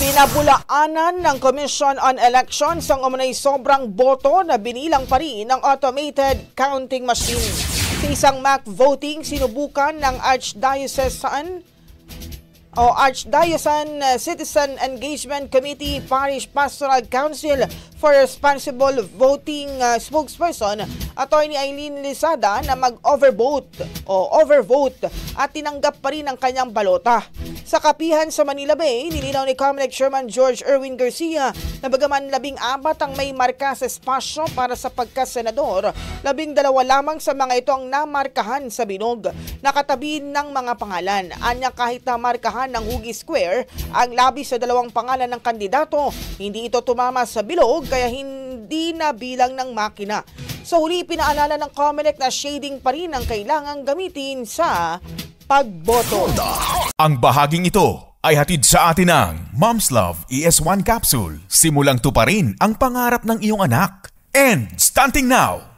Pinabulaanan ng Commission on Elections ang umunay sobrang boto na binilang pa rin ng automated counting machine. Sa isang mock voting, sinubukan ng Archdiocesan Citizen Engagement Committee Parish Pastoral Council for Responsible Voting spokesperson Attorney Eileen Lizada na overvote at tinanggap pa rin ang kanyang balota. Sa kapihan sa Manila Bay, nilinaw ni COMELEC Chairman George Erwin Garcia na bagaman 14 ang may marka sa espasyo para sa pagkasenador, 12 lamang sa mga ito ang namarkahan sa binog. Nakatabi ng mga pangalan. Anya kahit na markahan ng Hugi Square ang labis sa 2 pangalan ng kandidato, hindi ito tumama sa bilog kaya hindi na bilang ng makina. Sa huli, pinaalala ng COMELEC na shading pa rin ang kailangang gamitin sa pagboto. Ang bahaging ito ay hatid sa atin ng Mom's Love ES1 Capsule. Simulang tuparin ang pangarap ng iyong anak. And stunting now!